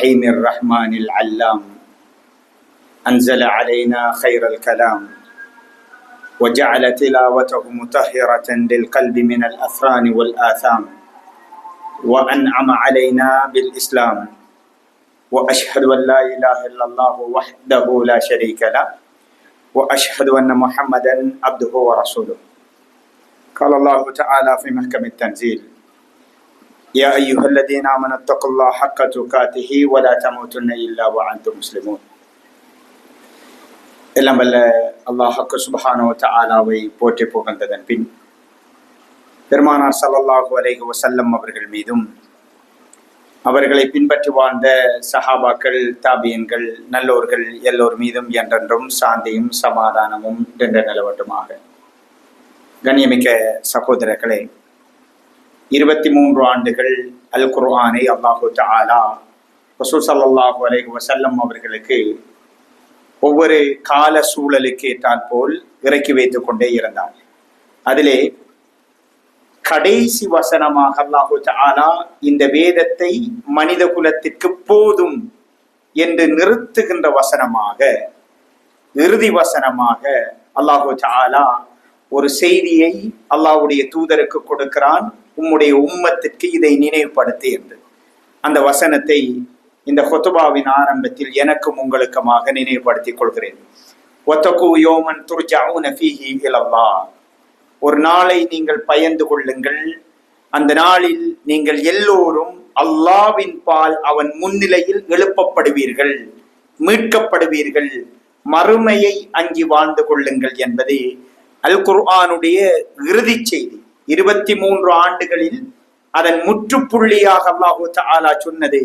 الرحيم الرحمن العلام أنزل علينا خير الكلام وجعل تلاوته مطهرة للقلب من الأثران والآثام وأنعم علينا بالإسلام وأشهد أن لا إله إلا الله وحده لا شريك له وأشهد أن محمدا عبده ورسوله. قال الله تعالى في محكم التنزيل: يا أيها الذين آمنوا اتقوا الله حق تقاته ولا تموتن إلا وأنتم مسلمون. எல்லாம் வல்ல அல்லாஹ் சுப்ஹானஹு வ தஆலாவை போற்றி புகழ்ந்ததன் பின் பெருமானார் ஸல்லல்லாஹு அலைஹி வஸல்லம் அவர்கள் மீதும் அவர்களை பின்பற்றி வாழ்ந்த சஹாபாக்கள், தாபியன்கள், நல்லோர்கள் எல்லோர் மீதும் என்றென்றும் சாந்தியும் சமாதானமும் நின்று நிலவட்டுமாக. கண்ணியமிக்க சகோதரர்களே, 23 ஆண்டுகள் அல் குர்ஆனை அல்லாஹு தஆலா ரசூல் ஸல்லல்லாஹு அலைஹி வஸல்லம் அவர்களுக்கு ஒவ்வொரு கால சூழலுக்கு ஏற்றால் போல் இறக்கி வைத்துக் கொண்டே இருந்தார். அதிலே கடைசி வசனமாக அல்லாஹு தஆலா இந்த வேதத்தை மனித குலத்திற்கு போதும் என்று நிறுத்துகின்ற வசனமாக, இறுதி வசனமாக அல்லாஹு தஆலா ஒரு செய்தியை அல்லாஹ்வுடைய தூதருக்கு கொடுக்கிறான். உம்முடைய உம்மத்திற்கு இதை நினைவுபடுத்து என்று. அந்த வசனத்தை இந்த ஹுத்பாவின் ஆரம்பத்தில் எனக்கும் உங்களுக்குமாக நினைவுபடுத்திக் கொள்கிறேன். வத்தகு யௌமன் துர்ஜஊன ஃபீஹி இலல்லாஹ். ஒரு நாளை நீங்கள் பயந்து கொள்ளுங்கள். அந்த நாளில் நீங்கள் எல்லோரும் அல்லாஹ்வின் பால் அவன் முன்னிலையில் எழுப்பப்படுவீர்கள், மீட்கப்படுவீர்கள், மறுமையை அங்கி வாழ்ந்து கொள்ளுங்கள் என்பது அல் குர்ஆனுடைய இறுதி செய்தி. 23 ஆண்டுகளில் அதன் முற்றுப்புள்ளியாக அல்லாஹு தஆலா சொன்னது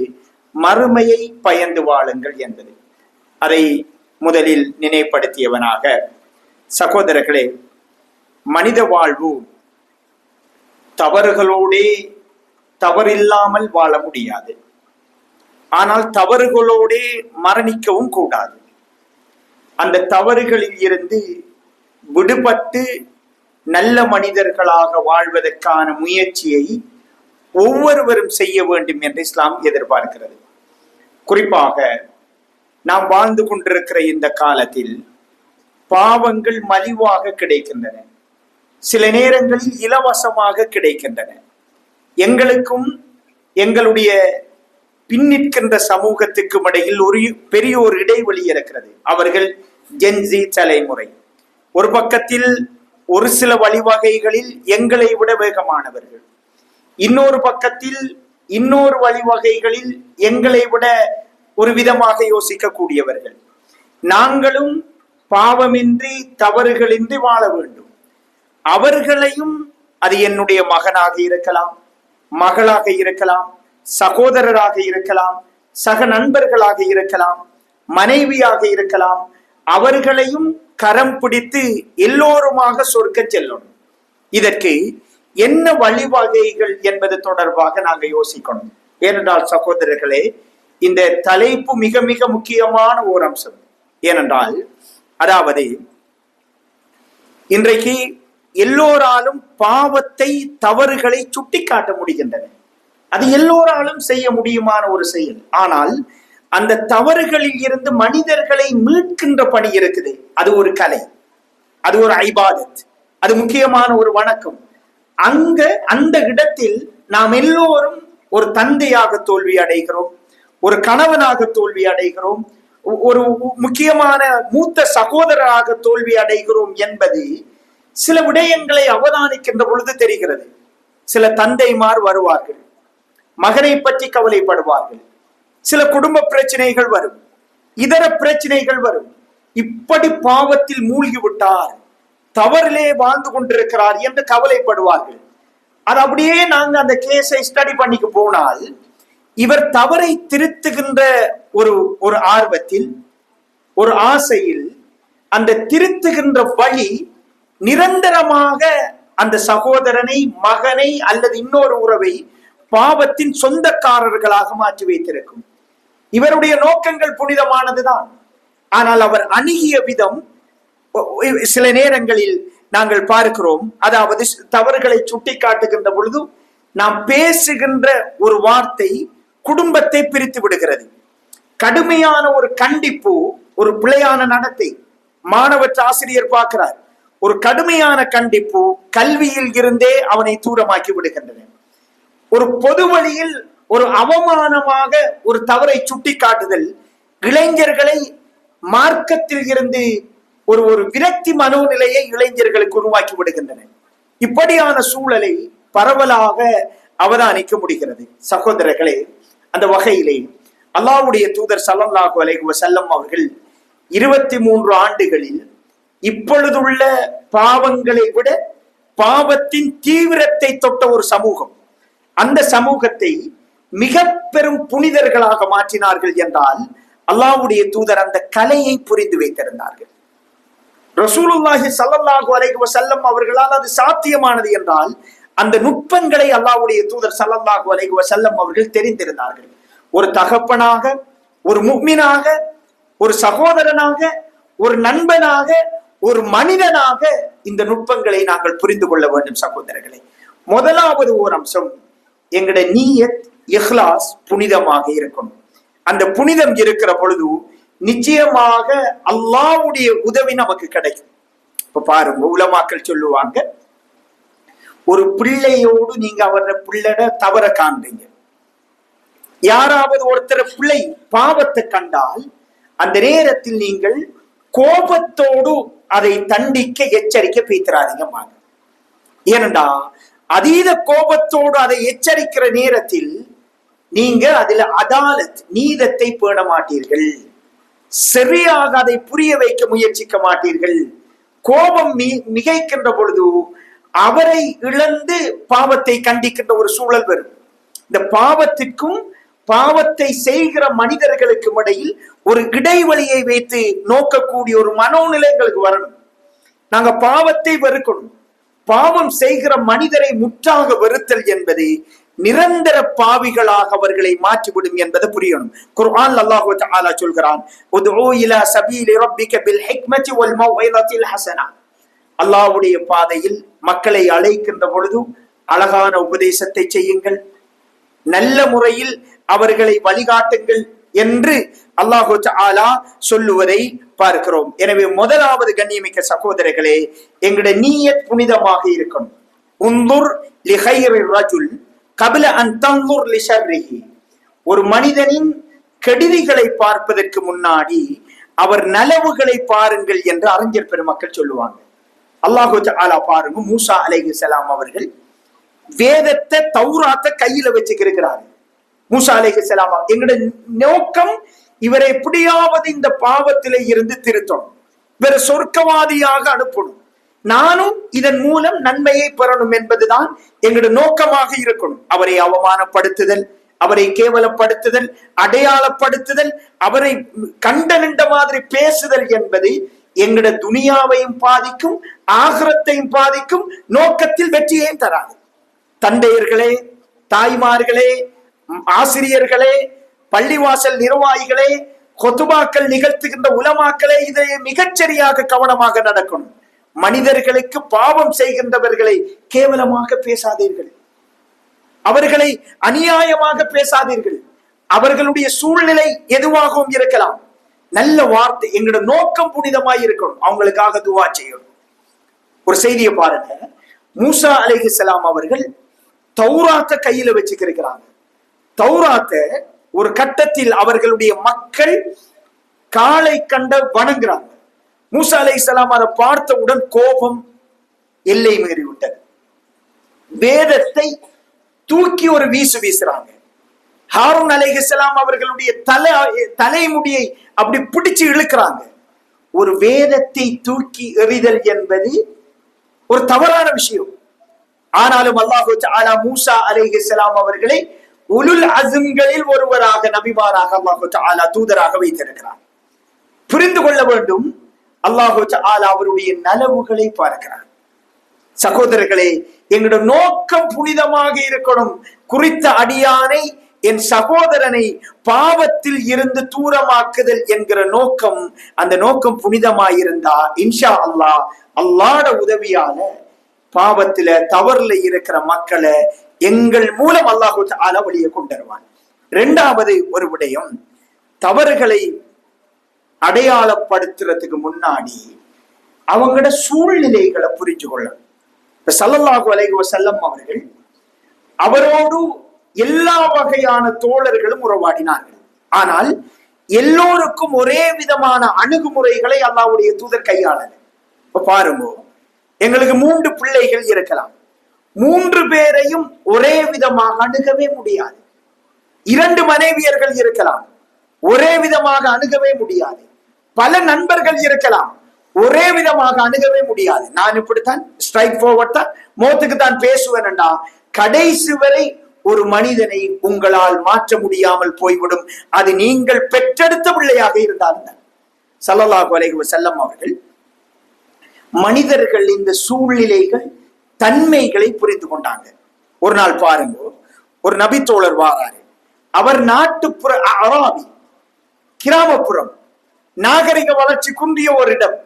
மறுமையை பயந்து வாழுங்கள் என்பது. அதை முதலில் நினைவுபடுத்தியவனாக, சகோதரர்களே, மனித வாழ்வு தவறுகளோடே தவறில்லாமல் வாழ முடியாது. ஆனால் தவறுகளோடே மரணிக்கவும் கூடாது. அந்த தவறுகளில் இருந்து விடுபட்டு நல்ல மனிதர்களாக வாழ்வதற்கான முயற்சியை ஒவ்வொருவரும் செய்ய வேண்டும் என்று இஸ்லாம் எதிர்பார்க்கிறது. குறிப்பாக நாம் வாழ்ந்து கொண்டிருக்கிற இந்த காலத்தில் பாவங்கள் மலிவாக கிடைக்கின்றன, சில நேரங்களில் இலவசமாக கிடைக்கின்றன. எங்களுக்கும் எங்களுடைய பின்னிற்கின்ற சமூகத்துக்கும் இடையில் ஒரு பெரிய ஒரு இடைவெளி இருக்கிறது. அவர்கள் ஜென்சி தலைமுறை. ஒரு பக்கத்தில் ஒரு சில வழிவகைகளில் எங்களை விட வேகமானவர்கள், இன்னொரு பக்கத்தில் இன்னொரு வழிவகைகளில் எங்களை விட ஒரு விதமாக யோசிக்கக்கூடியவர்கள். நாங்களும் பாவமின்றி தவறுகளின்றி வாழ வேண்டும். அவர்களையும், அது என்னுடைய மகனாக இருக்கலாம், மகளாக இருக்கலாம், சகோதரராக இருக்கலாம், சக நண்பர்களாக இருக்கலாம், மனைவியாக இருக்கலாம், அவர்களையும் கரம் பிடித்து எல்லோருமாக சொர்க்க செல்லணும். இதற்கு என்ன வழிவகைகள் என்பது தொடர்பாக நாங்கள் யோசிக்கணும். ஏனென்றால் சகோதரர்களே, இந்த தலைப்பு மிக மிக முக்கியமான ஒரு அம்சம். ஏனென்றால் அதாவது இன்றைக்கு எல்லோராலும் பாவத்தை, தவறுகளை சுட்டி காட்ட முடிகின்றன. அது எல்லோராலும் செய்ய முடியுமான ஒரு செயல். ஆனால் அந்த தவறுகளில் இருந்து மனிதர்களை மீட்கின்ற பணி இருக்குது. அது ஒரு கலை, அது ஒரு ஐபாதத், அது முக்கியமான ஒரு வணக்கம். அந்த இடத்தில் நாம் எல்லோரும் ஒரு தந்தையாக தோல்வி அடைகிறோம், ஒரு கணவனாக தோல்வி அடைகிறோம், ஒரு முக்கியமான மூத்த சகோதரராக தோல்வி அடைகிறோம் என்பது சில விடயங்களை அவதானிக்கின்ற பொழுது தெரிகிறது. சில தந்தைமார் வருவார்கள், மகனை பற்றி கவலைப்படுவார்கள், சில குடும்ப பிரச்சனைகள் வரும், இதர பிரச்சனைகள் வரும். இப்படி பாவத்தில் மூழ்கி விட்டார், தவறிலே வாழ்ந்து கொண்டிருக்கிறார் என்று கவலைப்படுவார்கள். அது அப்படியே நாங்க அந்த கேஸை ஸ்டடி பண்ணிக்கு போனால், இவர் தவறை திருத்துகின்ற ஒரு ஆர்வத்தில், ஒரு ஆசையில், அந்த திருத்துகின்ற வழி நிரந்தரமாக அந்த சகோதரனை, மகனை அல்லது இன்னொரு உறவை பாவத்தின் சொந்தக்காரர்களாக மாற்றி வைத்திருக்கும். இவருடைய நோக்கங்கள் புனிதமானதுதான். ஆனால் அவர் அணுகிய விதம் சில நேரங்களில் நாங்கள் பார்க்கிறோம். அதாவது தவறுகளை சுட்டி காட்டுகின்ற பொழுது நாம் பேசுகின்ற ஒரு வார்த்தை குடும்பத்தை பிரித்து விடுகிறது. கடுமையான ஒரு கண்டிப்பு, ஒரு பிழையான நடத்தை மாணவற்ற ஆசிரியர் பார்க்கிறார். ஒரு கடுமையான கண்டிப்பு கல்வியில் இருந்தே அவனை தூரமாக்கி விடுகின்றன. ஒரு பொது வழியில் ஒரு அவமானமாக ஒரு தவறை சுட்டி காட்டுதல் இளைஞர்களை மார்க்கத்தில் இருந்து ஒரு ஒரு விரக்தி மனோநிலையை இளைஞர்களுக்கு உருவாக்கி விடுகின்றன. இப்படியான சூழலை பரவலாக அவதானிக்க முடிகிறது. சகோதரர்களே, அந்த வகையிலே அல்லாஹ்வுடைய தூதர் ஸல்லல்லாஹு அலைஹி வஸல்லம் அவர்கள் 23 ஆண்டுகளில் இப்பொழுதுள்ள பாவங்களை விட பாவத்தின் தீவிரத்தை தொட்ட ஒரு சமூகம், அந்த சமூகத்தை மிக பெரும் புனிதர்களாக மாற்றினார்கள் என்றால் அல்லாஹ்வுடைய தூதர் அந்த கலையை புரிந்து வைத்திருந்தார்கள். ரசூலுல்லாஹி ஸல்லல்லாஹு அலைஹி வஸல்லம் அவர்களால் அது சாத்தியமானது என்றால் அந்த நுட்பங்களை அல்லாஹ்வுடைய தூதர் ஸல்லல்லாஹு அலைஹி வஸல்லம் அவர்கள் தெரிந்திருந்தார்கள். ஒரு தகப்பனாக, ஒரு முஃமினாக, ஒரு சகோதரனாக, ஒரு நண்பனாக, ஒரு மனிதனாக இந்த நுட்பங்களை நாங்கள் புரிந்து கொள்ள வேண்டும். சகோதரர்களே, முதலாவது ஒரு அம்சம், எங்களுடைய நீயத், இஹ்லாஸ் புனிதமாக இருக்கணும். அந்த புனிதம் இருக்கிற பொழுது நிச்சயமாக அல்லாஹ்வுடைய உதவி நமக்கு கிடைக்கும். இப்ப பாருங்க, உலமாக்கள் சொல்லுவாங்க, ஒரு பிள்ளையோடு நீங்க அவர பிள்ளைட தவற காண்றீங்க. யாராவது ஒருத்தர் பிள்ளை பாவத்தை கண்டால் அந்த நேரத்தில் நீங்கள் கோபத்தோடு அதை தண்டிக்க எச்சரிக்கை பேசுறாதீங்க. ஏனண்டா அதீத கோபத்தோடு அதை எச்சரிக்கிற நேரத்தில் நீங்க அதுல அதாலத், நீதத்தை பேண மாட்டீர்கள். சரியாக அதை புரிய வைக்க முயற்சிக்க மாட்டீர்கள். கோபம் மிகைக்கின்ற பொழுது அவரை இழந்து பாவத்தை கண்டிக்கின்ற ஒரு சூழல் வரும். இந்த பாவத்திற்கும் பாவத்தை செய்கிற மனிதர்களுக்கும் இடையில் ஒரு இடைவெளியை வைத்து நோக்கக்கூடிய ஒரு மனோநிலைகளுக்கு வரணும். நாங்க பாவத்தை வெறுக்கணும். பாவம் செய்கிற மனிதரை முற்றாக வெறுத்தல் என்பது நிரந்தர பாவிகளாக அவர்களை மாற்றிவிடும் என்பதை புரியணும். குர்ஆன் அல்லாஹ் தஆலா சொல்கிறான், உதுஉ இலா சபீலி ரப்பிக பில் ஹிக்மதி வல் மௌஇதத்தில் ஹஸனா. அல்லாஹ்வுடைய பாதையில் மக்களை அழைக்கின்ற பொழுது அழகான உபதேசத்தை செய்யுங்கள், நல்ல முறையில் அவர்களை வழிகாட்டுங்கள் என்று அல்லாஹ் தஆலா சொல்லுவதை பார்க்கிறோம். எனவே முதலாவது கண்ணியமிக்க சகோதரர்களே, எங்களுடைய நீயத் புனிதமாக இருக்கணும். உன்துர் லிகைரிர் ரஜுல் கபில அன் தன்துர் லிஷர்ரிஹி. ஒரு மனிதனின் கெடுதிகளை பார்ப்பதற்கு முன்னாடி அவர் நலவுகளை பாருங்கள் என்று அறிஞர் பெருமக்கள் சொல்லுவாங்க. அல்லாஹு தஆலா பாருங்க, மூசா அலைஹிஸ்ஸலாம் அவர்கள் வேதத்தை, தௌராத்தை கையில வச்சுக்கிறாரு. மூசா அலைஹிஸ்ஸலாம், எங்களுடைய நோக்கம் இவரை எப்படியாவது இந்த பாவத்திலே இருந்து திருத்தணும், இவரை சொர்க்கவாதியாக அனுப்பணும், நானும் இதன் மூலம் நன்மையை பெறணும் என்பதுதான் எங்களுடைய நோக்கமாக இருக்கணும். அவரை அவமானப்படுத்துதல், அவரை கேவலப்படுத்துதல், அடையாளப்படுத்துதல், அவரை கண்ட மாதிரி பேசுதல் என்பது எங்களுடைய துனியாவையும் பாதிக்கும், ஆகிரத்தையும் பாதிக்கும், நோக்கத்தில் வெற்றியையும் தராது. தந்தையர்களே, தாய்மார்களே, ஆசிரியர்களே, பள்ளிவாசல் நிர்வாகிகளே, கொத்துபாக்கள் நிகழ்த்துகின்ற உலமாக்களே, இதை மிகச்சரியாக கவனமாக நடக்கணும். மனிதர்களுக்கு பாவம் செய்கின்றவர்களை கேவலமாக பேசாதீர்கள், அவர்களை அநியாயமாக பேசாதீர்கள். அவர்களுடைய சூழ்நிலை எதுவாகவும் இருக்கலாம், நல்ல வார்த்தை, எங்களோட நோக்கம் புனிதமாய் இருக்கணும், அவங்களுக்காக துவா செய்யணும். ஒரு செய்தியை பாருங்க, மூசா அலைஹிஸ்ஸலாம் அவர்கள் தௌராத்தை கையில வச்சுக்கிறாங்க. தௌராத்தை ஒரு கட்டத்தில் அவர்களுடைய மக்கள் காளை கண்ட வணங்குறாங்க. மூசா அலைஹிஸ்ஸலாம் அதை பார்த்தவுடன் கோபம் எல்லை மீறி விட்டது. வேதத்தை தூக்கி ஒரு வீசுறாங்க. ஹாரூன் அலைஹிஸ்ஸலாம் அவர்களுடைய தலைமுடியை அப்படி பிடிச்சு இழுக்கிறாங்க. ஒரு வேதத்தை தூக்கி எறிதல் என்பது ஒரு தவறான விஷயம். ஆனாலும் அல்லாஹ் தஆலா மூசா அலைஹிஸ்ஸலாம் அவர்களை உலுல் அஸ்ம்களில் ஒருவராக, நபிமாராக அல்லாஹ் தஆலா தூதராக வைத்திருக்கிறார். புரிந்து கொள்ள வேண்டும், அல்லாஹ் தஆலா அவருடைய நலவுகளை பார்க்கிறார். சகோதரர்களே, எங்களுடைய நோக்கம் புனிதமாக இருக்கணும். குறித்த அடியானை, என் சகோதரனை பாவத்தில் இருந்து தூரமாக்குதல் என்கிற நோக்கம், அந்த நோக்கம் புனிதமாயிருந்தா இன்ஷா அல்லாஹ் அல்லாஹ்வுடைய உதவியால பாவத்தில தவறுல இருக்கிற மக்களை எங்கள் மூலம் அல்லாஹ் தஆலா வெளியே கொண்டு வருவான். இரண்டாவது ஒரு விடயம், தவறுகளை அடையாளப்படுத்துறதுக்கு முன்னாடி அவங்களோட சூழ்நிலைகளை புரிஞ்சு கொள்ளணும். ஸல்லல்லாஹு அலைஹி வஸல்லம் அவர்கள் அவரோடு எல்லா வகையான தோழர்களும் உறவாடினார்கள். ஆனால் எல்லோருக்கும் ஒரே விதமான அணுகுமுறைகளை அல்லாஹ்வுடைய தூதர் கையாளல. இப்ப பாருங்க, எங்களுக்கு 3 பிள்ளைகள் இருக்கலாம். 3 பேரையும் ஒரே விதமாக அணுகவே முடியாது. 2 மனைவியர்கள் இருக்கலாம், ஒரே விதமாக அணுகவே முடியாது. பல நண்பர்கள் இருக்கலாம், ஒரே விதமாக அணுகவே முடியாது. நான் இப்படித்தான் ஸ்ட்ரைட் ஃபார்வர்ட் தான் மோத்துக்கு தான் பேசுவேன்டா, கடைசி வரை ஒரு மனிதனை உங்களால் மாற்ற முடியாமல் போய்விடும். அது நீங்கள் பெற்றெடுத்த பிள்ளையாக இருந்தாலும். ஸல்லல்லாஹு அலைஹி வஸல்லம் அவர்கள் மனிதர்கள் இந்த சூழ்நிலைகள் தன்மைகளை புரிந்து கொண்டாங்க. ஒரு நாள் பாருங்க, ஒரு நபித்தோழர் வாராரு. அவர் நாட்டுப்புற அராபி, கிராமப்புறம், நாகரிக வளர்ச்சி குன்றிய ஒரு இடம்.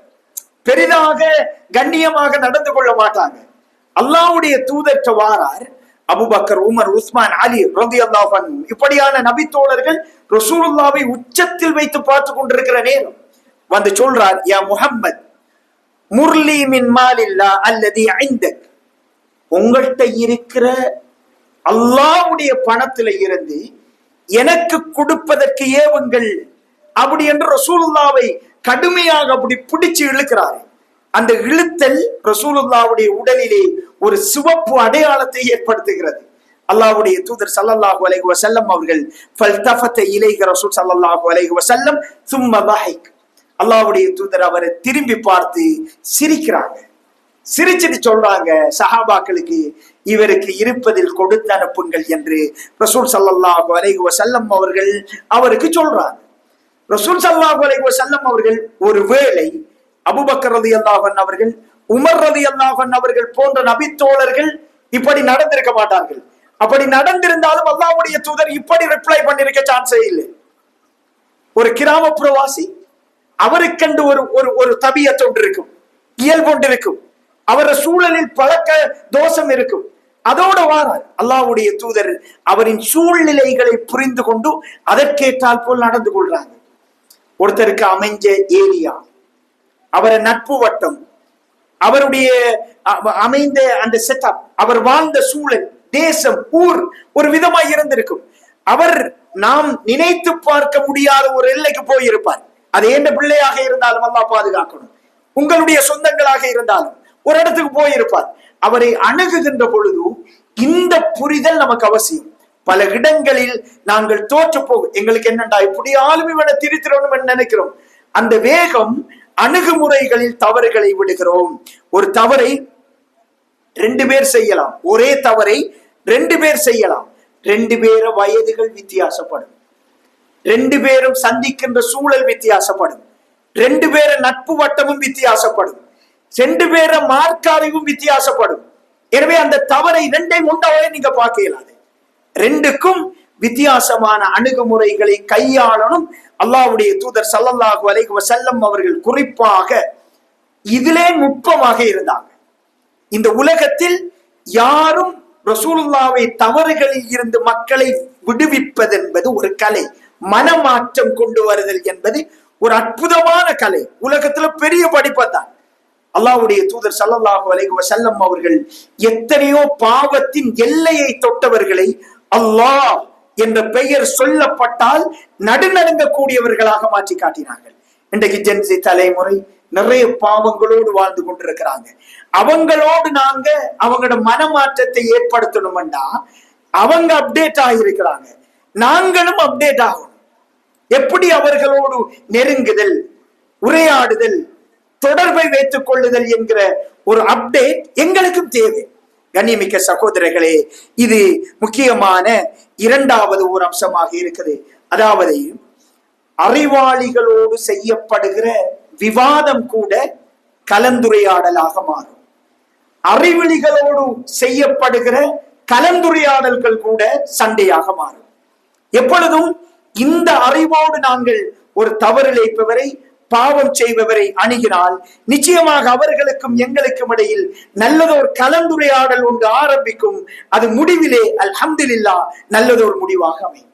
பெரிதாக கண்ணியமாக நடந்து கொள்ள மாட்டாங்க. அல்லாஹ்வுடைய தூதர் வாரார். அபூபக்கர், உமர், உஸ்மான், அலி ரலியல்லாஹு அன்ஹு இப்படியான நபித்தோழர்கள் ரசூலுல்லாஹ்வை உச்சத்தில் வைத்து பார்த்து கொண்டிருக்கிற நேரம் வந்து சொல்றார், யா முஹம்மத், முர்லி மின் மாலில்லா அல்லதி இந்தக், உங்கள்கிட்ட இருக்கிற அல்லாஹ்வுடைய பணத்தில இருந்து எனக்கு கொடுப்பதற்கு ஏவுங்கள் அப்படி என்று ரசூலுல்லாஹ்வை கடுமையாக அப்படி பிடிச்சு இழுக்கிறார். அந்த இழுத்தல் ரசூலுல்லாஹ்வுடைய உடலிலே ஒரு சிவப்பு அடையாளத்தை ஏற்படுத்துகிறது. அல்லாஹ்வுடைய தூதர் ஸல்லல்லாஹு அலைஹி வஸல்லம் அவர்கள் ஃபல்தஃபத இலைஹி ரசூல் ஸல்லல்லாஹு அலைஹி வஸல்லம் ثم ضحك, அல்லாஹ்வுடைய தூதர் அவரை திரும்பி பார்த்து சிரிக்கிறாங்க. சிரிச்சிட்டு சொல்றாங்க சஹாபாக்களுக்கு, இவருக்கு இருப்பதில் கொடுத்து அனுப்புங்கள் என்று ரசூல் ஸல்லல்லாஹு அலைஹி வஸல்லம் அவர்கள் அவருக்கு சொல்றாங்க. ரசூல் ஸல்லல்லாஹு அலைஹி வஸல்லம் அவர்கள் ஒருவேளை அபூபக்கர் ரலியல்லாஹு அன்ஹு அவர்கள், உமர் ரலியல்லாஹு அன்ஹு அவர்கள் போன்ற நபித்தோழர்கள் இப்படி நடந்திருக்க மாட்டார்கள். அப்படி நடந்திருந்தாலும் அல்லாஹ்வுடைய தூதர் இப்படி ரிப்ளை பண்ணிருக்க சான்ஸே இல்லை. ஒரு கிராமப்புறவாசி, அவருக்கென்று ஒரு தபியத் ஒன்று இருக்கும், இயல்பு ஒன்று இருக்கும், அவர சூழலில் பழக்க தோஷம் இருக்கும். அதோட வாரார் அல்லாஹ்வுடைய தூதர் அவரின் சூழ்நிலைகளை புரிந்து கொண்டு அதற்கேற்றால் போல் நடந்து கொள்றாங்க. ஒருத்தருக்கு அமைஞ்ச ஏரியா, அவரை நட்பு வட்டம், அவருடைய அமைந்த அந்த செட்டப், அவர் வாழ்ந்த சூழல், தேசம், ஊர் ஒரு விதமாய் இருந்திருக்கும். அவர் நாம் நினைத்து பார்க்க முடியாத ஒரு எல்லைக்கு போயிருப்பார். அது எந்த பிள்ளையாக இருந்தாலும் அல்லாஹ் பாதுகாக்கணும். உங்களுடைய சொந்தங்களாக இருந்தாலும் ஒரு இடத்துக்கு போயிருப்பார். அவரை அணுகுகின்ற பொழுது இந்த புரிதல் நமக்கு அவசியம். பல இடங்களில் நாங்கள் தோற்று போகும். எங்களுக்கு என்னண்டா இப்படி ஆளுமை விட திருத்திரணும் நினைக்கிறோம். அந்த வேகம் அணுகுமுறைகளில் தவறுகளை விடுகிறோம். ஒரு தவறை 2 பேர் செய்யலாம், ஒரே தவறை 2 பேர் செய்யலாம். 2 பேர வயதுகள் வித்தியாசப்படும், 2 பேரும் சந்திக்கின்ற சூழல் வித்தியாசப்படும், 2 பேர நட்பு வட்டமும் வித்தியாசப்படும், 2 பேர மார்க்க அறிவும் வித்தியாசப்படும். எனவே அந்த தவறை 2ஐயும் உண்டாவே நீங்க பார்க்க இயலாது. 2க்கும் வித்தியாசமான அணுகுமுறைகளை கையாளணும். அல்லாஹ்வுடைய தூதர் ஸல்லல்லாஹு அலைஹி வஸல்லம் அவர்கள் குறிப்பாக இதிலே நுட்பமாக இருந்தாங்க. இந்த உலகத்தில் யாரும் ரசூலுல்லாஹ்வை தவறுகளில் இருந்து மக்களை விடுவிப்பது என்பது ஒரு கலை. மனமாற்றம் கொண்டு வருதல் என்பது ஒரு அற்புதமான கலை. உலகத்துல பெரிய படிப்பதான். அல்லாஹ்வுடைய தூதர் ஸல்லல்லாஹு அலைஹி வஸல்லம் அவர்கள் எத்தனையோ பாவத்தின் எல்லையை தொட்டவர்களை அல்லாஹ் என்ற பெயர் சொல்லப்பட்டால் நடுநடுங்கக்கூடியவர்களாக மாற்றி காட்டினார்கள். இன்றைக்கு ஜென்சி தலைமுறை நிறைய பாவங்களோடு வாழ்ந்து கொண்டிருக்கிறாங்க. அவங்களோடு நாங்க அவங்களோட மனமாற்றத்தை ஏற்படுத்தணும்னா அவங்க அப்டேட் ஆகியிருக்கிறாங்க, நாங்களும் அப்டேட் ஆகணும். எப்படி அவர்களோடு நெருங்குதல், உரையாடுதல், தொடர்பை வைத்துக் கொள்ளுதல் என்கிற ஒரு அப்டேட் எங்களுக்கும் தேவை. கண்ணியமிக்க சகோதரர்களே, இது முக்கியமான 2வது ஒரு அம்சமாக இருக்குது. அதாவது அறிவாளிகளோடு செய்யப்படுகிற விவாதம் கூட கலந்துரையாடலாக மாறும். அறிவிலிகளோடு செய்யப்படுகிற கலந்துரையாடல்கள் கூட சண்டையாக மாறும். எப்பொழுதும் இந்த அறிவோடு நாங்கள் ஒரு தவறிழைப்பவரை, பாவம் செய்பவரை அணுகினால் நிச்சயமாக அவர்களுக்கும் எங்களுக்கும் இடையில் நல்லதொரு கலந்துரையாடல் ஒன்று ஆரம்பிக்கும். அது முடிவிலே அல்ஹம்துலில்லாஹ் நல்லதொரு முடிவாக அமையும்.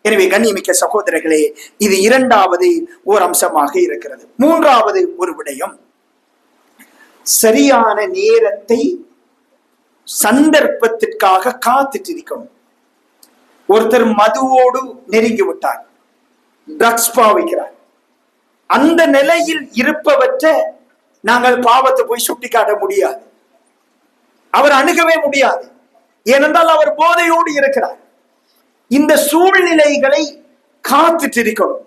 எனவே கண்ணியமிக்க சகோதரர்களே, இது இரண்டாவது ஓர் அம்சமாக இருக்கிறது. மூன்றாவது ஒரு விடயம், சரியான நேரத்தை சந்தர்ப்பத்திற்காக காத்துட்டு இருக்கணும். ஒருத்தர் மதுவோடு நெருங்கி விட்டார், ட்ரக்ஸ் பாவிக்கிறார். அந்த நிலையில் இருப்பவற்றை நாங்கள் பாவத்தை போய் சுட்டி காட்ட முடியாது, அவர் அணுகவே முடியாது. ஏனென்றால் அவர் போதையோடு இருக்கிறார். இந்த சூழ்நிலைகளை காத்துட்டு இருக்கணும்,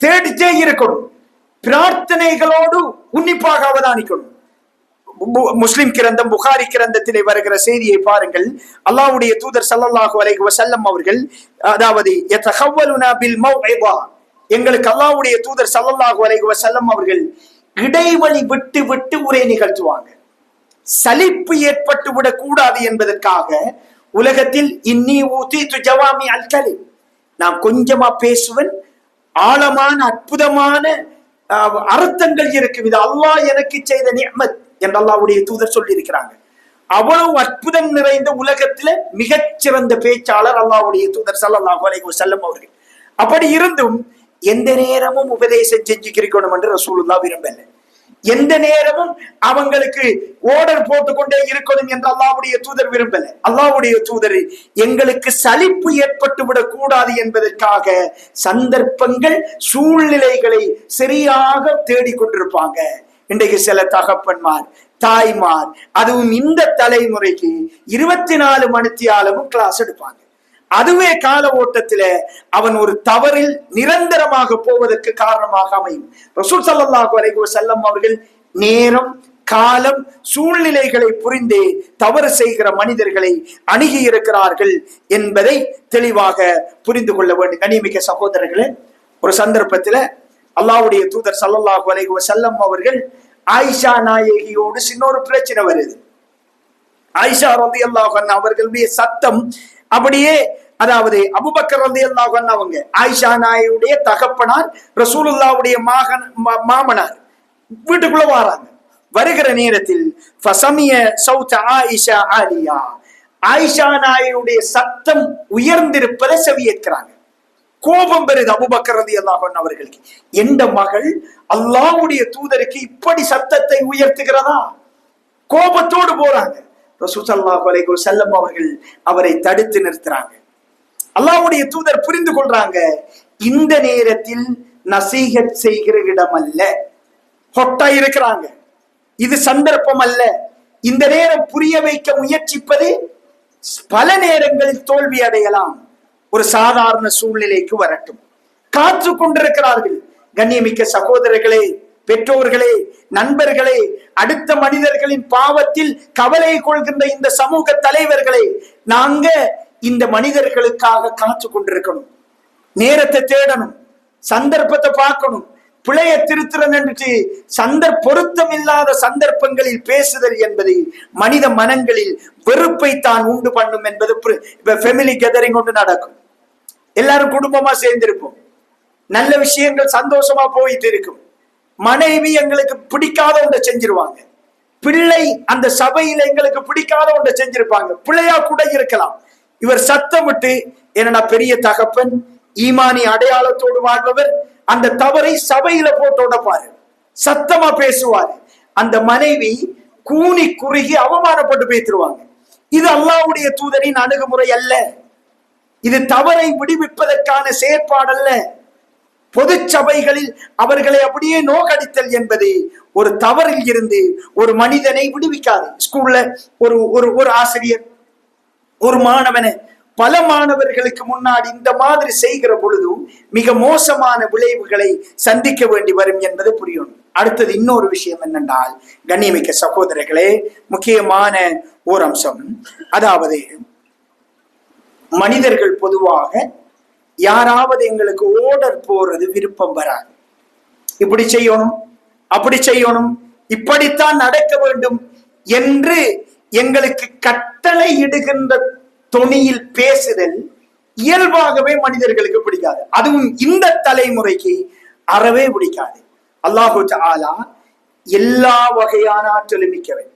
தேடிட்டே இருக்கணும், பிரார்த்தனைகளோடு உன்னிப்பாக அவதானிக்கணும். முஸ்லிம் கிரந்தம், புகாரி கிரந்தத்திலே வருகிற செய்தியை பாருங்கள். அல்லாஹ்வுடைய தூதர் ஸல்லல்லாஹு அலைஹி வஸல்லம் அவர்கள், அதாவது யதஹவ்வலுனா பில் மௌஇதா, எங்களுக்கு அல்லாஹ்வுடைய தூதர் ஸல்லல்லாஹு அலைஹி வஸல்லம் அவர்கள் இடைவெளி விட்டு விட்டு உரை நிகழ்த்துவாங்க. சலிப்பு ஏற்பட்டு விடக் கூடாது என்பதற்காக உலகத்தில் இன்னி ஊதீது ஜவாமி அல் கலிம், நான் கொஞ்சமா பேசுவேன், ஆழமான அற்புதமான அர்த்தங்கள் இருக்கும், இது அல்லாஹ் எனக்கு செய்த நிஅமத் என்று அல்லாஹ்வுடைய தூதர் சொல்லி இருக்கிறாங்க. அவ்வளவு அற்புதம் நிறைந்த உலகத்தில மிகச்சிறந்த பேச்சாளர் அல்லாஹ்வுடைய தூதர் ஸல்லல்லாஹு அலைஹி வஸல்லம் அவர்கள். அப்படி இருந்தும் எந்த நேரமும் உபதேசம் செஞ்சுக்கிறோம் என்று ரசூலுல்லாஹ் விரும்பல. எந்த நேரமும் அவங்களுக்கு ஓர்டர் போட்டுக்கொண்டே இருக்கணும் என்று அல்லாஹ்வுடைய தூதர் விரும்பல. அல்லாஹ்வுடைய தூதர் எங்களுக்கு சலிப்பு ஏற்பட்டு விடக் கூடாது என்பதற்காக சந்தர்ப்பங்கள், சூழ்நிலைகளை சரியாக தேடிக்கொண்டிருப்பாங்க. இன்றைக்கு சில தகப்பன்மார், தாய்மார், அதுவும் இந்த தலைமுறைக்கு 24 மணித்தியாலமும் கிளாஸ் எடுப்பாங்க. அதுவே கால ஓட்டத்தில அவன் ஒரு தவறில் நிரந்தரமாக போவதற்கு காரணமாக அமையும். ரசூல் ஸல்லல்லாஹு அலைஹி வஸல்லம் அவர்கள் நேரம், காலம், சூழ்நிலைகளை புரிந்தே தவறு செய்கிற மனிதர்களை அணுகி இருக்கிறார்கள் என்பதை தெளிவாக புரிந்து கொள்ள வேண்டும். கண்ணியமிக்க சகோதரர்களே, ஒரு சந்தர்ப்பத்தில அல்லாஹ்வுடைய தூதர் ஸல்லல்லாஹு அலைஹி வஸல்லம் அவர்கள் ஆயிஷா நாயகியோடு சின்ன ஒரு பிரச்சனை வருது. ஆயிஷா ரலியல்லாஹு அன்ஹா அவர்களுடைய சத்தம் அப்படியே, அதாவது அபூபக்கர் ரலியல்லாஹு அன்ஹு அவங்க ஆயிஷா நாயுடைய தகப்பனார், ரசூலுல்லாஹ்வுடைய மாமனார் வீட்டுக்குள்ள வராங்க. வருகிற நேரத்தில் ஃபஸமிய சௌத ஆயிஷா ஆலியா, ஆயிஷா நாயுடைய சத்தம் உயர்ந்திருப்பதை செவியேற்கிறாங்க. கோபம் பெறுது அபூபக்கர் ரலியல்லாஹு அன்ஹு அவர்களுக்கு. எந்த மகள் அல்லாஹ்வுடைய தூதருக்கு இப்படி சத்தத்தை உயர்த்துகிறதா? கோபத்தோடு போறாங்க. ரசூல் ஸல்லல்லாஹு அலைஹி வஸல்லம் அவர்கள் அவரை தடுத்து நிறுத்துறாங்க. அல்லாஹ்வுடைய தூதர் புரிந்து கொள்றாங்க, இந்த நேரத்தில் நசீஹத் செய்கிற இடம் அல்ல, ஹொட்டா இருக்கிறாங்க, இது சந்தர்ப்பம் அல்ல. இந்த நேரம் புரிய வைக்க முயற்சிப்பது பல நேரங்களில் தோல்வி அடையலாம். ஒரு சாதாரண சூழ்நிலைக்கு வரட்டும், காத்து கொண்டிருக்கிறார்கள். கண்ணியமிக்க சகோதரர்களே, பெற்றோர்களே, நண்பர்களே, அடுத்த மனிதர்களின் பாவத்தில் கவலை கொள்கின்ற இந்த சமூக தலைவர்களே, நாங்க இந்த மனிதர்களுக்காக காத்து கொண்டிருக்கணும். நேரத்தை தேடணும், சந்தர்ப்பத்தை பார்க்கணும். பிழைய திருத்திறன் என்று பொருத்தம் இல்லாத சந்தர்ப்பங்களில் பேசுதல் என்பது மனித மனங்களில் வெறுப்பை தான் உண்டு பண்ணும் என்பது. இப்ப ஃபேமிலி கேதரிங் ஒன்று நடக்கும், எல்லாரும் குடும்பமா சேர்ந்திருப்போம், நல்ல விஷயங்கள் சந்தோஷமா போயிட்டு இருக்கும். மனைவி எங்களுக்கு பிடிக்காத ஒன்றை செஞ்சிருவாங்க, பிள்ளை அந்த சபையில எங்களுக்கு பிடிக்காத ஒன்றை செஞ்சிருப்பாங்க, பிள்ளையா கூட இருக்கலாம். இவர் சத்தமிட்டு, என்னடா பெரிய தகப்பன், ஈமானி அடையாளத்தோடு வாழ்பவர், அந்த தவறை சபையில போட்டு உடைப்பாரு, சத்தமா பேசுவாரு. அந்த மனைவி கூனி குறுகி அவமானப்பட்டு பேசிடுவாங்க. இது அல்லாஹ்வுடைய தூதரின் அணுகுமுறை அல்ல, இது தவறை விடுவிப்பதற்கான செயற்பாடு அல்ல. பொது சபைகளில் அவர்களை அப்படியே நோக்கடித்தல் என்பது ஒரு தவறில் இருந்து ஒரு மனிதனை விடுவிக்காது. ஸ்கூல்ல ஒரு ஆசிரியர் ஒரு மாணவனை பல மாணவர்களுக்கு முன்னாடி இந்த மாதிரி செய்கிற பொழுது மிக மோசமான விளைவுகளை சந்திக்க வேண்டி வரும் என்பது புரியணும். அடுத்தது இன்னொரு விஷயம் என்னென்றால், கண்ணியமிக்க சகோதரர்களே, முக்கியமான ஒரு அம்சம், அதாவது மனிதர்கள் பொதுவாக யாராவது எங்களுக்கு ஓர்டர் போறது விருப்பம் வராது. இப்படி செய்யணும், அப்படி செய்யணும், இப்படித்தான் நடக்க வேண்டும் என்று எங்களுக்கு கட்டளை இடுகின்ற தொனியில் பேசுதல் இயல்பாகவே மனிதர்களுக்கு பிடிக்காது. அதுவும் இந்த தலைமுறைக்கு அறவே பிடிக்காது. அல்லாஹு தஆலா எல்லா வகையான ஆற்றலும் மிக்கவன்,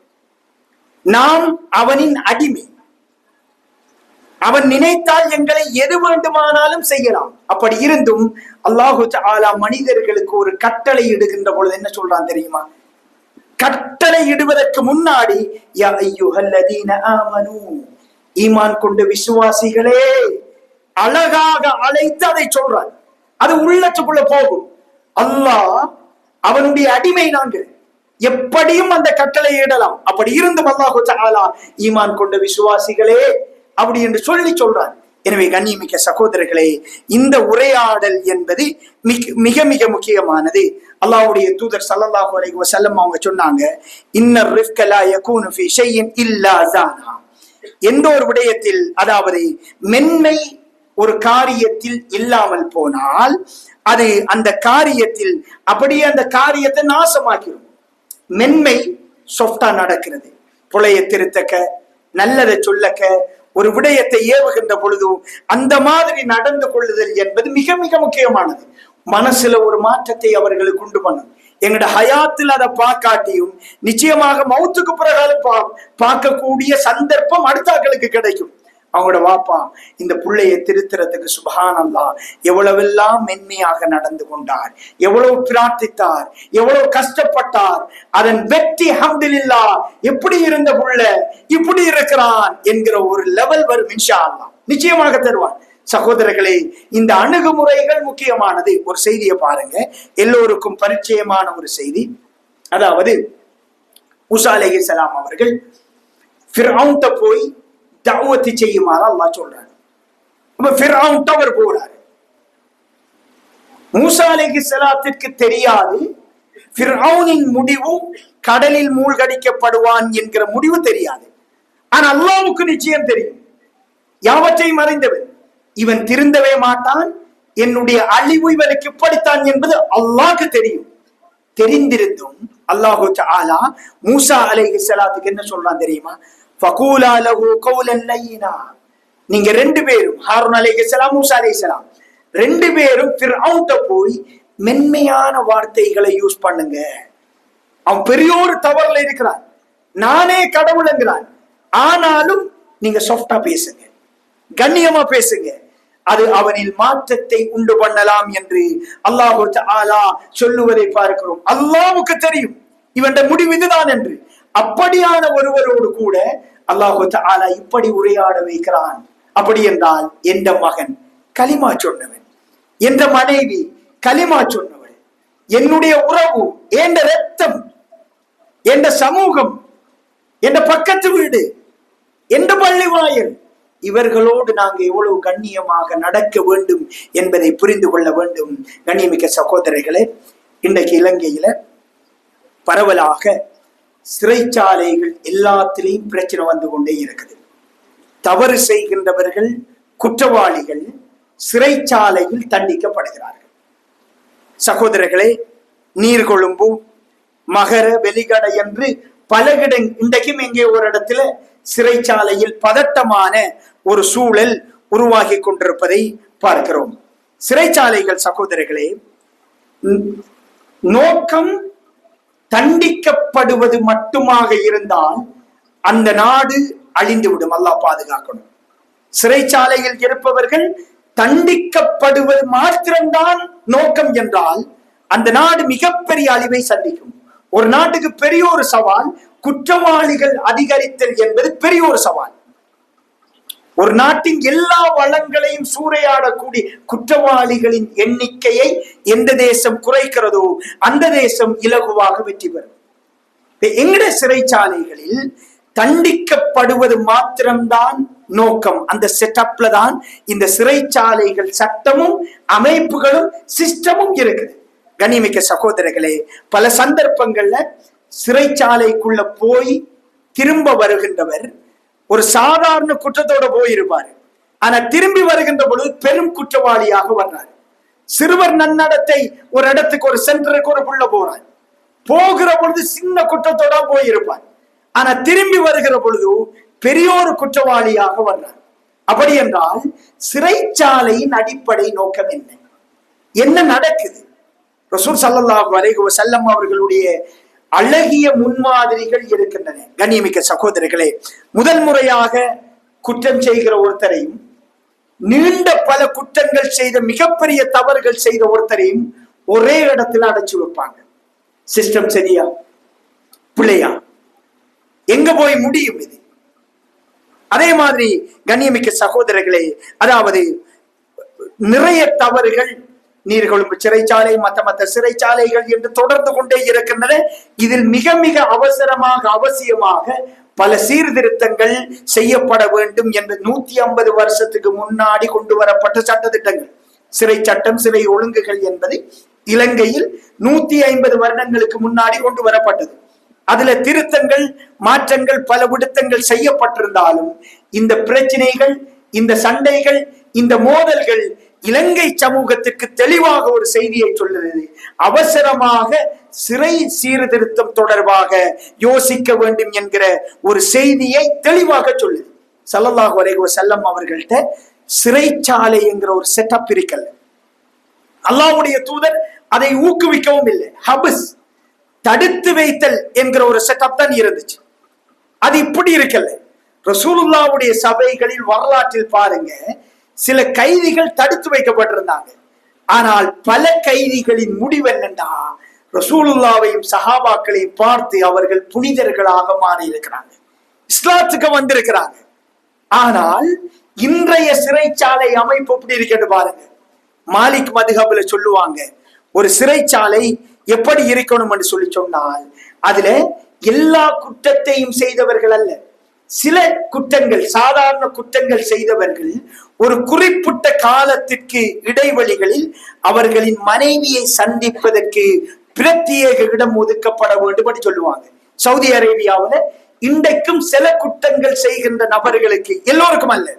நாம் அவனின் அடிமை. அவன் நினைத்தால் எங்களை எது வேண்டுமானாலும் செய்யலாம். அப்படி இருந்தும் அல்லாஹு தஆலா மனிதர்களுக்கு ஒரு கட்டளை இடுகின்ற பொழுது என்ன சொல்றான் தெரியுமா? கட்டளை இடுவதற்கு முன்னாடி யா அய்யுஹல்லதீன ஆமனூ, ஈமான் கொண்ட விசுவாசிகளே, அழகாக அழைத்து அதை சொல்றான். அது உள்ளத்துக்குள்ள போகும். அல்லாஹ் அவனுடைய அடிமை, நாங்கள் எப்படியும் அந்த கட்டளை இடலாம். அப்படி இருந்தும் அல்லாஹு தஆலா ஈமான் கொண்ட விசுவாசிகளே அப்படி என்று சொல்லி சொல்றான். எனவே கண்ணியமிக்க சகோதரர்களே, இந்த உரையாடல் என்பது மிக மிக முக்கியமானது. அல்லாஹ்வுடைய தூதர் ஸல்லல்லாஹு அலைஹி வஸல்லம் அவங்க சொன்னாங்க, இன்னர் ரிஃப்க லா யகூனு ஃபீ ஷைஇன் இல்லா ஸானா. எந்த ஒரு விடயத்தில், அதாவது மென்மை ஒரு காரியத்தில் இல்லாமல் போனால் அது அந்த காரியத்தில் அப்படியே அந்த காரியத்தை நாசமாக்கிடும். மென்மை சொஃப்டா நடக்கிறது. புலைய திருத்தக்க, நல்லதை சொல்லக்க, ஒரு விடயத்தை ஏவுகின்ற பொழுது அந்த மாதிரி நடந்து கொள்ளுதல் என்பது மிக மிக முக்கியமானது. மனசுல ஒரு மாற்றத்தை அவர்களுக்கு உண்டு பண்ணும். எங்களோட ஹயாத்தில் அதை பார்க்காட்டியும் நிச்சயமாக மௌத்துக்கு பிறகாலும் பார்க்கக்கூடிய சந்தர்ப்பம் அடுத்தாக்களுக்கு கிடைக்கும். அவங்களோட வாப்பா இந்த புள்ளையை திருத்துறதுக்கு சுப்ஹானல்லாஹ் எவ்வளவெல்லாம் மென்மையாக நடந்து கொண்டார், எவ்வளவு பிரார்த்தித்தார், எவ்வளவு கஷ்டப்பட்டார், அதன் வெற்றி அல்ஹம்துலில்லாஹ், எப்படி இருந்த புள்ள இப்படி இருக்கிறான் என்கிற ஒரு லெவல் வரும். இன்ஷா அல்லாஹ் நிச்சயமாக தருவான். சகோதரர்களே, இந்த அணுகுமுறைகள் முக்கியமானது. ஒரு செய்தியை பாருங்க, எல்லோருக்கும் பரிச்சயமான ஒரு செய்தி. அதாவது மூசா அலைஹிஸ்ஸலாம் அவர்கள் ஃபிர்அவுன்ட்ட போய் தஅவத் செய்யுமாறு அல்லாஹ் சொல்றாரு. அப்ப ஃபிர்அவுன் அவர் போறாரு. மூசா அலைஹிஸ்ஸலாத்திற்கு தெரியாது ஃபிர்அவுனின் முடிவு கடலில் மூழ்கடிக்கப்படுவான் என்கிற முடிவு தெரியாது. ஆனா அல்லாஹ்வுக்கு நிச்சயம் தெரியும். யாவற்றையும் அறிந்தவன், இவன் திருந்தவே மாட்டான், என்னுடைய அழிவு இவனுக்கு இப்படித்தான் என்பது அல்லாஹ்க்கு தெரியும். தெரிந்திருந்தும் அல்லாஹு தஆலா மூசா அலைஹிஸ்ஸலாத்துக்கு என்ன சொல்றான் தெரியுமா? ஃபகூலா லஹு கௌலன் லய்யினா. நீங்க ரெண்டு பேரும், ஹாரூன் அலைஹிஸ்ஸலாம், மூசா அலைஹிஸ்ஸலாம், ரெண்டு பேரும் ஃபிர்அவுன்ட்ட போய் மென்மையான வார்த்தைகளை யூஸ் பண்ணுங்க. அவன் பெரியோரு தவறுல இருக்கிறான், நானே கடவுள் என்கிறான். ஆனாலும் நீங்க சாஃப்டா பேசுங்க, கண்ணியமா பேசுங்க, அது அவனில் மாற்றத்தை உண்டு பண்ணலாம் என்று அல்லாஹு தஆலா சொல்லுவதை பார்க்கிறோம். அல்லாஹ்வுக்கு தெரியும் இவன் முடிவு இதுதான் என்று. அப்படியான ஒருவரோடு கூட அல்லாஹு தஆலா இப்படி உரையாட வைக்கிறான். அப்படி என்றால் எந்த மகன் கலிமா சொன்னவன், என்ற மனைவி கலிமா சொன்னவள், என்னுடைய உறவு, என்ற ரத்தம், என்ற சமூகம், என்ற பக்கத்து வீடு, என்ற பள்ளி வாயில், இவர்களோடு நாங்கள் எவ்வளவு கண்ணியமாக நடக்க வேண்டும் என்பதை புரிந்து கொள்ள வேண்டும். கண்ணியமிக்க சகோதரர்களே, இன்றைக்கு இலங்கையில பரவலாக சிறைச்சாலைகள் எல்லாத்திலையும் பிரச்சனை வந்து கொண்டே இருக்குது. தவறு செய்கின்றவர்கள், குற்றவாளிகள் சிறைச்சாலையில் தண்டிக்கப்படுகிறார்கள். சகோதரர்களே, நீர்கொழும்பு, மகர, வெலிகடை என்று பல இன்றைக்கும் எங்கே ஒரு இடத்துல சிறைச்சாலையில் பதட்டமான ஒரு சூழல் உருவாகி கொண்டிருப்பதை பார்க்கிறோம். சிறைச்சாலைகள் சகோதரர்களே, நோக்கம் தண்டிக்கப்படுவது மட்டுமாக இருந்தால் அந்த நாடு அழிந்துவிடும். அல்லாஹ் பாதுகாக்கணும். சிறைச்சாலையில் இருப்பவர்கள் தண்டிக்கப்படுவது மாத்திரம்தான் நோக்கம் என்றால் அந்த நாடு மிகப்பெரிய அழிவை சந்திக்கும். ஒரு நாட்டுக்கு பெரிய ஒரு சவால் குற்றவாளிகள் அதிகரித்தல் என்பது பெரிய ஒரு சவால். ஒரு நாட்டின் எல்லா வளங்களையும் சூறையாடக்கூடிய குற்றவாளிகளின் எண்ணிக்கையை எந்த தேசம் குறைக்கிறதோ அந்த தேசம் இலகுவாக வெற்றி பெறும். எங்கட சிறைச்சாலைகளில் தண்டிக்கப்படுவது மாத்திரம்தான் நோக்கம். அந்த செட்டப்ல தான் இந்த சிறைச்சாலைகள் சட்டமும் அமைப்புகளும் சிஸ்டமும் இருக்குது. கண்ணியமிக்க சகோதரர்களே, பல சந்தர்ப்பங்கள்ல சிறைச்சாலைக்குள்ள போய் திரும்ப வருகின்றவர் ஒரு சாதாரண குற்றத்தோட போயிருப்பாரு. ஆனா திரும்பி வருகின்ற பொழுது பெரும் குற்றவாளியாக வர்றாரு. சிறுவர் நன்னடத்தை ஒரு இடத்துக்கு, ஒரு சென்டருக்கு ஒரு புள்ள போறார், போகிற பொழுது சின்ன குற்றத்தோட போயிருப்பார். ஆனா திரும்பி வருகிற பொழுது பெரியோரு குற்றவாளியாக வர்றார். அப்படி என்றால் சிறைச்சாலையின் அடிப்படை நோக்கம் என்ன? என்ன நடக்குது? ரசூல் ஸல்லல்லாஹு அலைஹி வஸல்லம் அவர்களுடைய அழகிய முன்மாதிரிகள் இருக்கின்றன. கண்ணியமிக்க சகோதரர்களே, முதல் முறையாக குற்றம் செய்கிற ஒருத்தரையும், நீண்ட பல குற்றங்கள் செய்த மிகப்பெரிய தவறுகள் செய்த ஒருத்தரையும் ஒரே இடத்துல அடைச்சு வைப்பாங்க. சிஸ்டம் சரியா பிள்ளையா? எங்க போய் முடியும் இது? அதே மாதிரி கண்ணியமிக்க சகோதரர்களே, அதாவது நிறைய தவறுகள் நீர்கொழும்பு சிறைச்சாலை, மற்ற சிறைச்சாலைகள் என்று தொடர்ந்து கொண்டே இருக்கின்றன. இதில் மிக மிக அவசியமாக பல சீர்திருத்தங்கள் செய்யப்பட வேண்டும் என்று 150 வருஷத்துக்கு முன்னாடி கொண்டு வரப்பட்ட சட்டத்திட்டங்கள், சிறை சட்டம், சிறை ஒழுங்குகள் என்பது இலங்கையில் 150 வருடங்களுக்கு முன்னாடி கொண்டு வரப்பட்டது. அதுல திருத்தங்கள், மாற்றங்கள், பல விடுத்தங்கள் செய்யப்பட்டிருந்தாலும் இந்த பிரச்சனைகள், இந்த சண்டைகள், இந்த மோதல்கள் இலங்கை சமூகத்திற்கு தெளிவாக ஒரு செய்தியை சொல்லுகிறது. அவசரமாக சிறை சீர்திருத்தம் தொடர்பாக யோசிக்க வேண்டும் என்கிற ஒரு செய்தியை தெளிவாக சொல்லுது. ஸல்லல்லாஹு அலைஹி வஸல்லம் அவர்கள்ட்ட சிறைச்சாலை என்கிற ஒரு செட்டப் இருக்கல்ல. அல்லாஹ்வுடைய தூதர் அதை ஊக்குவிக்கவும் இல்லை. ஹபஸ், தடுத்து வைத்தல் என்கிற ஒரு செட்டப் தான் இருந்துச்சு. அது இப்படி இருக்கல்ல. ரசூலுல்லாஹ்வுடைய சபைகளில் வரலாற்றில் பாருங்க, சில கைதிகள் தடுத்து வைக்கப்பட்டிருந்தாங்க. ஆனால் பல கைதிகளின் முடிவு என்னண்டா, ரசூலுல்லாவையும் சஹாபாக்களையும் பார்த்து அவர்கள் புனிதர்களாக மாறி இருக்கிறாங்க, இஸ்லாத்துக்கு வந்திருக்கிறாங்க. ஆனால் இன்றைய சிறைச்சாலை அமைப்பு எப்படி இருக்கிறது பாருங்க. மாலிக் மதுஹப்ல சொல்லுவாங்க, ஒரு சிறைச்சாலை எப்படி இருக்கணும் என்று சொல்லி சொன்னால், அதுல எல்லா குற்றத்தையும் செய்தவர்கள் அல்ல, சில குற்றங்கள், சாதாரண குற்றங்கள் செய்தவர்கள் ஒரு குறிப்பிட்ட காலத்திற்கு இடைவெளிகளில் அவர்களின் மனைவியை சந்திப்பதற்கு பிரத்யேக இடம் ஒதுக்கப்பட வேண்டும் என்று சொல்லுவாங்க. சவுதி அரேபியாவில் இன்றைக்கும் சில குற்றங்கள் செய்கின்ற நபர்களுக்கு, எல்லோருக்கும் அல்ல,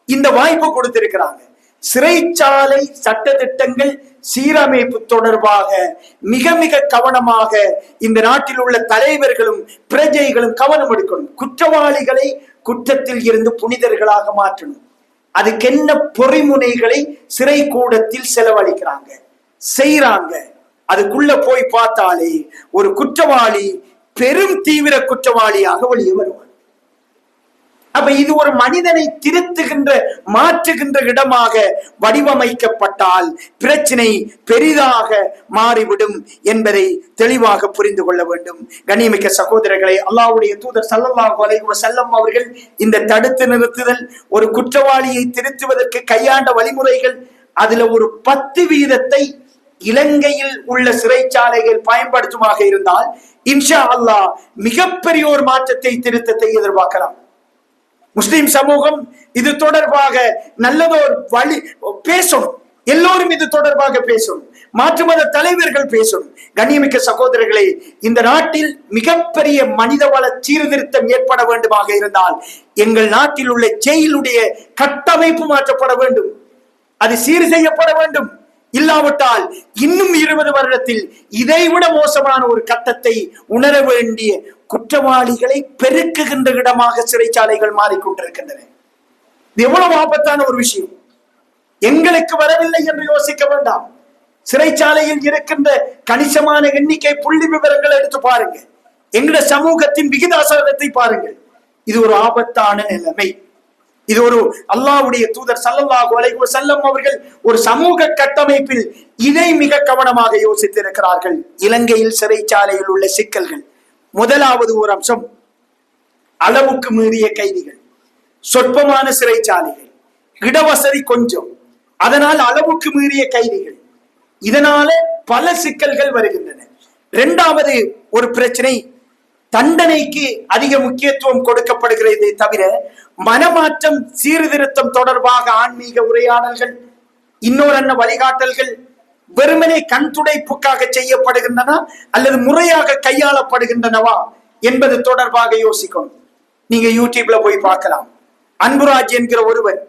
இந்த வாய்ப்பு கொடுத்திருக்கிறாங்க. சிறைச்சாலை சட்ட திட்டங்கள் சீரமைப்பு தொடர்பாக மிக மிக கவனமாக இந்த நாட்டில் உள்ள தலைவர்களும் பிரஜைகளும் கவனம் எடுக்கணும். குற்றவாளிகளை குற்றத்தில் இருந்து புனிதர்களாக மாற்றணும். அதுக்கு என்ன பொறிமுனைகளை சிறை கூடத்தில் செலவழிக்கிறாங்க, செய்யறாங்க. அதுக்குள்ள போய் பார்த்தாலே ஒரு குற்றவாளி பெரும் தீவிர குற்றவாளியாக வெளியே வருவார். அப்ப இது ஒரு மனிதனை திருத்துகின்ற, மாற்றுகின்ற இடமாக வடிவமைக்கப்பட்டால் பிரச்சனை பெரிதாக மாறிவிடும் என்பதை தெளிவாக புரிந்து கொள்ள வேண்டும். கண்ணியமிக்க சகோதரர்களை, அல்லாஹ்வுடைய தூதர் ஸல்லல்லாஹு அலைஹி வஸல்லம் அவர்கள் இந்த தடுத்து நிறுத்துதல், ஒரு குற்றவாளியை திருத்துவதற்கு கையாண்ட வழிமுறைகள், அதுல ஒரு 10% இலங்கையில் உள்ள சிறைச்சாலைகள் பயன்படுத்துமாக இருந்தால் இன்ஷா அல்லாஹ் மிகப்பெரிய ஒரு மாற்றத்தை, திருத்தத்தை எதிர்பார்க்கலாம். முஸ்லிம் சமூகம் இது தொடர்பாக நல்லதோர் வழி பேசணும். எல்லோரும் இது தொடர்பாக பேசணும். மாற்று மத தலைவர்கள் பேசணும். கண்ணியமிக்க சகோதரர்களே, இந்த நாட்டில் மிகப்பெரிய மனிதவள சீர்திருத்தம் ஏற்பட வேண்டுமாக இருந்தால் எங்கள் நாட்டில் உள்ள ஜெயிலுடைய கட்டமைப்பு மாற்றப்பட வேண்டும், அது சீர் செய்யப்பட வேண்டும். இல்லாவிட்டால் இன்னும் 20 வருடத்தில் இதைவிட மோசமான ஒரு கட்டத்தை உணர வேண்டிய குற்றவாளிகளை பெருக்குகின்ற இடமாக சிறைச்சாலைகள் மாறிக்கொண்டிருக்கின்றன. இது எவ்வளவு ஆபத்தான ஒரு விஷயம். எங்களுக்கு வரவில்லை என்று யோசிக்க வேண்டாம். சிறைச்சாலையில் இருக்கின்ற கணிசமான எண்ணிக்கை புள்ளி விவரங்களை எடுத்து பாருங்க. எங்களுடைய சமூகத்தின் விகிதாசாரத்தை பாருங்கள். இது ஒரு ஆபத்தான நிலைமை. இது ஒரு அல்லாஹ்வுடைய தூதர் ஸல்லல்லாஹு அலைஹி வஸல்லம் அவர்கள் ஒரு சமூக கட்டமைப்பில் இதை மிக கவனமாக யோசித்திருக்கிறார்கள். இலங்கையில் சிறைச்சாலையில் உள்ள சிக்கல்கள், முதலாவது ஒரு அம்சம் அளவுக்கு மீறிய கைதிகள், சொற்பமான சிறைச்சாலைகள், இடவசதி கொஞ்சம், அதனால் அளவுக்கு மீறிய கைதிகள், இதனால பல சிக்கல்கள் வருகின்றன. இரண்டாவது ஒரு பிரச்சனை, தண்டனைக்கு அதிக முக்கியத்துவம் கொடுக்கப்படுகிறதே தவிர மனமாற்றம், சீர்திருத்தம் தொடர்பாக ஆன்மீக உரையாடல்கள், இன்னொரு வழிகாட்டல்கள் வெறுமனே கண் துடைப்புக்காக செய்யப்படுகின்றன அல்லது முறையாக கையாளப்படுகின்றனவா என்பது தொடர்பாக யோசிக்கணும். நீங்க யூடியூப்ல போய் பார்க்கலாம். அன்புராஜ் என்கிற ஒருவர்,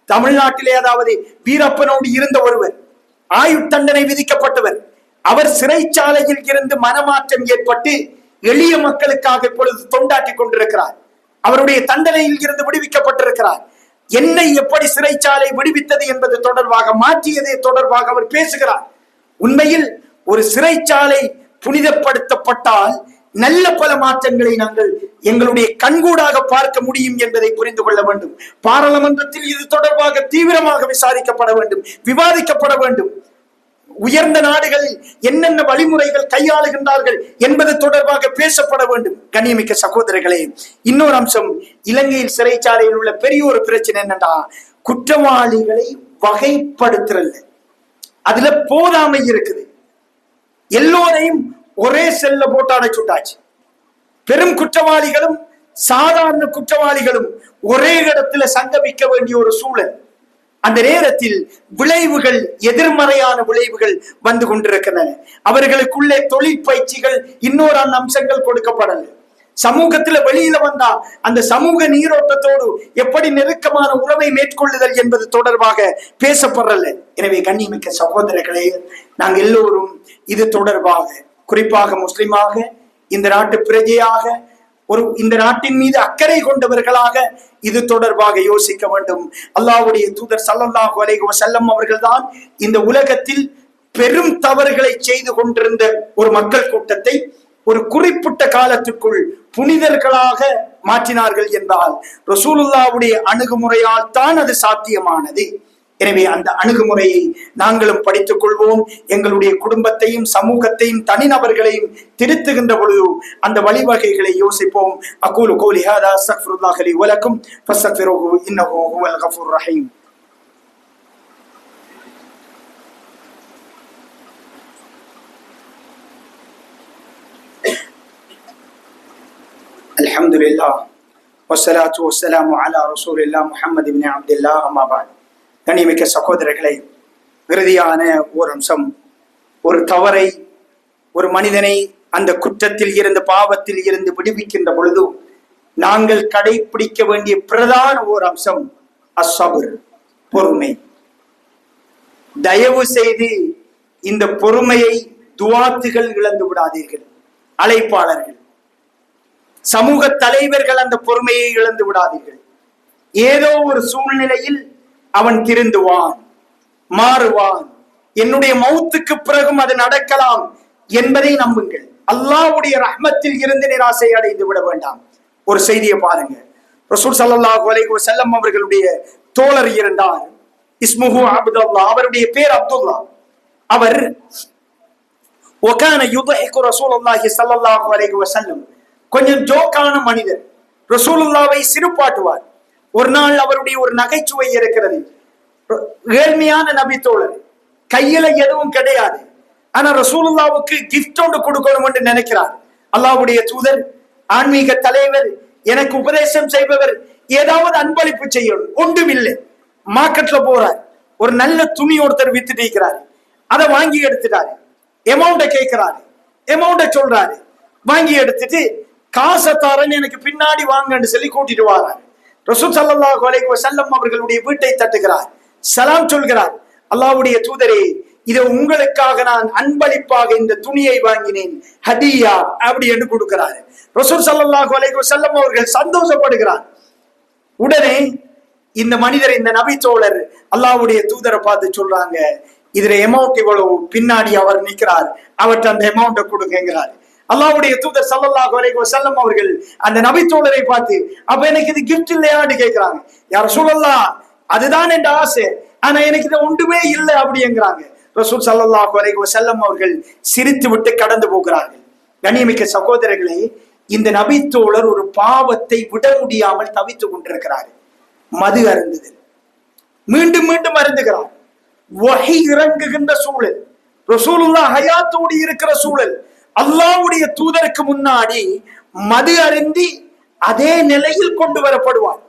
தமிழ்நாட்டிலே அதாவது வீரப்பனோடு இருந்த ஒருவர், ஆயுள் தண்டனை விதிக்கப்பட்டவர். அவர் சிறைச்சாலையில் இருந்து மனமாற்றம் ஏற்பட்டு எளிய மக்களுக்காக இப்பொழுது தொண்டாற்றி கொண்டிருக்கிறார். அவருடைய தண்டனையில் இருந்து விடுவிக்கப்பட்டிருக்கிறார். என்னை எப்படி சிறைச்சாலை விடுவித்தது என்பது தொடர்பாக, மாற்றியதை தொடர்பாக அவர் பேசுகிறார். உண்மையில் ஒரு சிறைச்சாலை புனிதப்படுத்தப்பட்டால் நல்ல பல மாற்றங்களை நாங்கள் எங்களுடைய கண்கூடாக பார்க்க முடியும் என்பதை புரிந்து கொள்ள வேண்டும். பாராளுமன்றத்தில் இது தொடர்பாக தீவிரமாக விசாரிக்கப்பட வேண்டும், விவாதிக்கப்பட வேண்டும். உயர்ந்த நாடுகளில் என்னென்ன வழிமுறைகள் கையாளுகின்றார்கள் என்பது தொடர்பாக பேசப்பட வேண்டும். கண்ணியமிக்க சகோதரர்களே, இன்னொரு அம்சம், இலங்கையில் சிறைச்சாலையில் உள்ள பெரிய ஒரு பிரச்சனை என்னன்னா, குற்றவாளிகளை வகைப்படுத்துறல். அதுல போதாமை இருக்குது. எல்லோரையும் ஒரே செல்ல போட்டு அடைச்சுட்டாச்சு. பெரும் குற்றவாளிகளும் சாதாரண குற்றவாளிகளும் ஒரே இடத்துல சங்கமிக்க வேண்டிய ஒரு சூழல். அந்த நேரத்தில் விளைவுகள், எதிர்மறையான விளைவுகள் வந்து கொண்டிருக்கின்றன. அவர்களுக்குள்ளே தொழில் பயிற்சிகள், இன்னொரு அம்சங்கள் கொடுக்கப்படல. சமூகத்துல வெளியில வந்தா அந்த சமூக நீரோட்டத்தோடு எப்படி நெருக்கமான உறவை மேற்கொள்ளுதல் என்பது தொடர்பாக பேசப்படல. எனவே கண்ணியமிக்க சகோதரர்களே, நாங்கள் எல்லோரும் இது தொடர்பாக, குறிப்பாக முஸ்லிமாக, இந்த நாட்டு பிரஜையாக, இந்த நாட்டின் மீது அக்கறை கொண்டவர்களாக இது தொடர்பாக யோசிக்க வேண்டும். அல்லாஹ்வுடைய தூதர் ஸல்லல்லாஹு அலைஹி வஸல்லம் அவர்கள்தான் இந்த உலகத்தில் பெரும் தவறுகளை செய்து கொண்டிருந்த ஒரு மக்கள் கூட்டத்தை ஒரு குறிப்பிட்ட காலத்துக்குள் புனிதர்களாக மாற்றினார்கள் என்றால் ரசூலுல்லாஹ்வுடைய அணுகுமுறையால் தான் அது சாத்தியமானது. எனவே அந்த அணுகுமுறையை நாங்களும் படித்துக் கொள்வோம். எங்களுடைய குடும்பத்தையும் சமூகத்தையும் தனிநபர்களையும் திருத்துகின்ற பொழுது அந்த வழிவகைகளை யோசிப்போம். அகூலு கௌலி ஹாதா அஸ்தக்ஃபிருல்லாஹ் லி வ லக்கும் ஃபஸ்தக்ஃபிருஹு இன்னஹு ஹுவல் கஃபூர் ரஹீம். அல்ஹம்துலில்லாஹ் வஸ்ஸலாத்து வஸ்ஸலாமு அலா ரசூலில்லாஹ் முஹம்மது இப்னு அப்துல்லாஹ். அம்மா பஅத். கண்ணியமிக்க சகோதரர்களை, இறுதியான ஒரு அம்சம், ஒரு தவறை, ஒரு மனிதனை அந்த குற்றத்தில் இருந்து, பாவத்தில் இருந்து விடுவிக்கின்ற பொழுது நாங்கள் கடைபிடிக்க வேண்டிய பிரதான ஒரு அம்சம் அஸ்ஸப்ர், பொறுமை. தயவு செய்து இந்த பொறுமையை துஆத்துகள் இழந்து விடாதீர்கள். அழைப்பாளர்கள், சமூக தலைவர்கள் அந்த பொறுமையை இழந்து விடாதீர்கள். ஏதோ ஒரு சூழ்நிலையில் அவன் திருந்துவான், மாறுவான், என்னுடைய மௌத்துக்கு பிறகும் அது நடக்கலாம் என்பதை நம்புங்கள். அல்லாஹ்வுடைய ரஹ்மத்தில் இருந்து நிராசை அடைந்து விட வேண்டாம். ஒரு செய்தியை பாருங்க. ரசூல் ஸல்லல்லாஹு அலைஹி வஸல்லம் அவர்களுடைய தோழர் இருந்தார், இஸ்முஹு அப்துல்லாஹ், அவருடைய பேர் அப்துல்லா. அவர் வகான யுதஹிகு ரசூலுல்லாஹி ஸல்லல்லாஹு அலைஹி வஸல்லம், கொஞ்சம் ஜோக்கான மனிதர், ரசூலுல்லாஹ்வை சிரிப்பாட்டுவார். ஒரு நாள் அவருடைய ஒரு நகைச்சுவை இருக்கிறது. ஏழ்மையான நபி தோழர், கையில எதுவும் கிடையாது, ஆனா ரசூலுல்லாஹ்வுக்கு கிஃப்ட் ஒன்று கொடுக்கணும் என்று நினைக்கிறார். அல்லாஹ்வுடைய தூதர், ஆன்மீக தலைவர், எனக்கு உபதேசம் செய்பவர், ஏதாவது அன்பளிப்பு செய்யணும், ஒன்றும் இல்லை. மார்க்கெட்ல போறார், ஒரு நல்ல துணி ஒருத்தர் வித்துட்டு இருக்கிறாரு, அதை வாங்கி எடுத்துட்டாரு. அமௌண்ட கேட்கிறாரு, அமௌண்ட சொல்றாரு, வாங்கி எடுத்துட்டு காசை தாரன்னு எனக்கு பின்னாடி வாங்கன்னு சொல்லி கூட்டிட்டு வராரு. ரசூல் ஸல்லல்லாஹு அலைஹி வஸல்லம் அவர்களுடைய வீட்டை தட்டுகிறார், சலாம் சொல்கிறார். அல்லாஹ்வுடைய தூதரே, இதை உங்களுக்காக நான் அன்பளிப்பாக இந்த துணியை வாங்கினேன், ஹதியா அப்படி என்று கொடுக்கிறார். ரசூல் ஸல்லல்லாஹு அலைஹி வஸல்லம் அவர்கள் சந்தோஷப்படுகிறார். உடனே இந்த மனிதர், இந்த நபி தோழர் அல்லாஹ்வுடைய தூதரை பார்த்து சொல்றாங்க, இதுல அமௌண்ட் இவ்வளவு, பின்னாடி அவர் நிற்கிறார், அவர்கிட்ட அந்த அமௌண்ட்டை கொடுங்கிறார். அல்லாஹ்வுடைய தூதர் ஸல்லல்லாஹு அலைஹி வஸல்லம் அவர்கள் அந்த நபி தோழரை பார்த்து, அப்ப எனக்கு இது கிஃப்ட் இல்லையான்னு கேட்கிறாங்க. யா ரசூலல்லாஹ், அதுதான் என் ஆசை, ஆனா எனக்கு இது ஒன்றுமே இல்லை அப்படிங்கிறாங்க. ரசூல் ஸல்லல்லாஹு அலைஹி வஸல்லம் அவர்கள் சிரித்து விட்டு கடந்து போகிறார்கள். கண்ணியமிக்க சகோதரர்களே, இந்த நபி தோழர் ஒரு பாவத்தை விட முடியாமல் தவித்துக் கொண்டிருக்கிறார். மது அருந்துதல், மீண்டும் மீண்டும் அருந்துகிறார். வஹி இறங்குகின்ற சூழல், ரசூலுல்லாஹ் ஹயாத்தோடு இருக்கிற சூழல், அல்லாஹ்வுடைய தூதருக்கு முன்னாடி மது அருந்தி அதே நிலையில் கொண்டு வரப்படுவார்.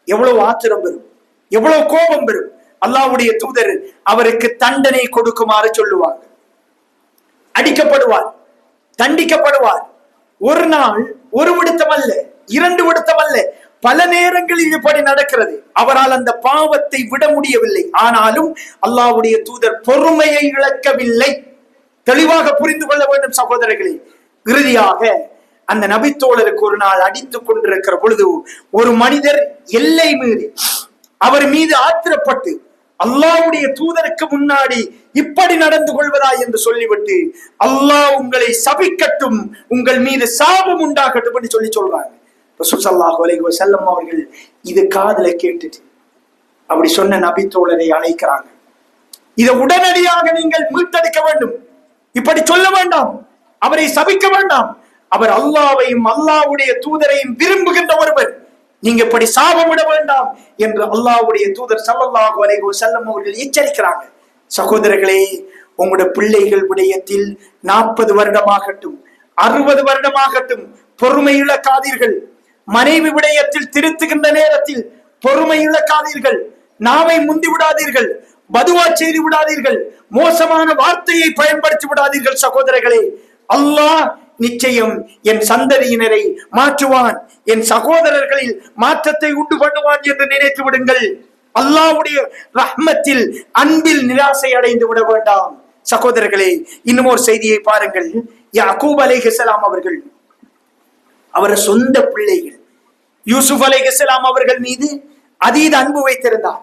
எவ்வளவு ஆத்திரம் பெறும், எவ்வளவு கோபம் பெறும். அல்லாஹ்வுடைய தூதர் அவருக்கு தண்டனை கொடுக்குமாறு சொல்லுவார். அடிக்கப்படுவார், தண்டிக்கப்படுவார். ஒரு நாள் ஒரு விடுத்தம் அல்ல, இரண்டு விடுத்தம் அல்ல, பல நேரங்களில் இப்படி நடக்கிறது. அவரால் அந்த பாவத்தை விட முடியவில்லை. ஆனாலும் அல்லாஹ்வுடைய தூதர் பொறுமையை இழக்கவில்லை. தெளிவாக புரிந்து கொள்ள வேண்டும் சகோதரர்களே. இறுதியாக அந்த நபித்தோழருக்கு ஒரு நாள் அடித்துக் கொண்டிருக்கிற பொழுது ஒரு மனிதர் எல்லை மீறி அவர் மீது ஆத்திரப்பட்டு அல்லாஹ்வுடைய தூதருக்கு முன்னாடி இப்படி நடந்து கொள்வதா என்று சொல்லிவிட்டு அல்லாஹ் உங்களை சபிக்கட்டும், உங்கள் மீது சாபம் உண்டாகட்டும் என்று சொல்றாங்க. ரசூல் ஸல்லல்லாஹு அலைஹி வஸல்லம் அவர்கள் இது காதுல கேட்டுட்டு அப்படி சொன்ன நபி தோழரை அழைக்கிறாங்க. இதை உடனடியாக நீங்கள் மீட்டெடுக்க வேண்டும், இப்படி சொல்ல வேண்டாம், அவரை சபிக்க வேண்டாம், அவர் அல்லாஹ்வையும் அல்லாஹ்வுடைய தூதரையும் விரும்புகின்ற ஒருவர், நீங்க இப்படி சாபமிட வேண்டாம் என்று அல்லாஹ்வுடைய தூதர் ஸல்லல்லாஹு அலைஹி வஸல்லம் அவர்கள் எச்சரிக்கிறாங்க. சகோதரர்களே, உங்களுடைய பிள்ளைகள் விடயத்தில் 40 வருடமாகட்டும் 60 வருடமாகட்டும் பொறுமை இழக்காதீர்கள். மனைவி விடயத்தில் திருத்துகின்ற நேரத்தில் பொறுமை இழக்காதீர்கள். நாவை முந்தி விடாதீர்கள், பதுவா செய்து விடாதீர்கள், மோசமான வார்த்தையை பயன்படுத்தி விடாதீர்கள். சகோதரர்களே, அல்லாஹ் நிச்சயம் என் சந்ததியினரை மாற்றுவான், என் சகோதரர்களில் மாற்றத்தை உண்டு பண்ணுவான் என்று நினைத்து விடுங்கள். அல்லாஹ்வுடைய ரஹ்மத்தில் அன்பில் நிராசை அடைந்து விட வேண்டாம். சகோதரர்களே, இன்னும் ஒரு செய்தியை பாருங்கள். யாக்கூப் அலைஹிஸ்ஸலாம் அவர்கள் அவர சொந்த பிள்ளைகள் யூசுப் அலைஹிஸ்ஸலாம் அவர்கள் மீது அதீத அன்பு வைத்திருந்தார்.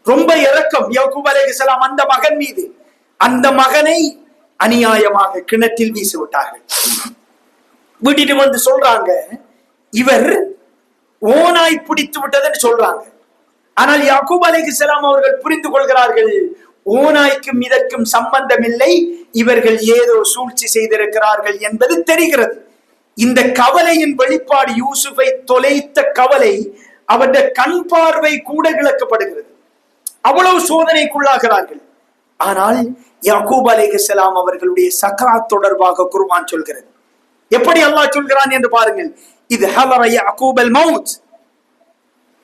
ரொம்ப இரக்கம் யாக்கூப் அலைஹிஸ்ஸலாம் அந்த மகன் மீது. அந்த மகனை அநியாயமாக கிணற்றில் வீசி விட்டார்கள். வீட்டிட்டு வந்து சொல்றாங்க, இவர் ஓனாய் பிடித்து விட்டதுன்னு சொல்றாங்க. ஆனால் யாக்கூப் அலைஹிஸ்ஸலாம் அவர்கள் புரிந்து கொள்கிறார்கள், ஓனாய்க்கும் இதற்கும் சம்பந்தம் இல்லை, இவர்கள் ஏதோ சூழ்ச்சி செய்திருக்கிறார்கள் என்பது தெரிகிறது. இந்த கவலையின் வெளிப்பாடு, யூசுஃபை தொலைத்த கவலை, அவருடைய கண் பார்வை கூட இழக்கப்படுகிறது. அவ்வளவு சோதனைக்குள்ளாகிறார்கள். ஆனால் யாக்கூப் அலைஹிஸ்ஸலாம் அவர்களுடைய சக்ராத் தொடர்பாக குர்ஆன் சொல்கிறது. எப்படி அல்லாஹ் சொல்கிறான் என்று பாருங்கள். இது ஹலர யாக்கூப் அல் மௌத்,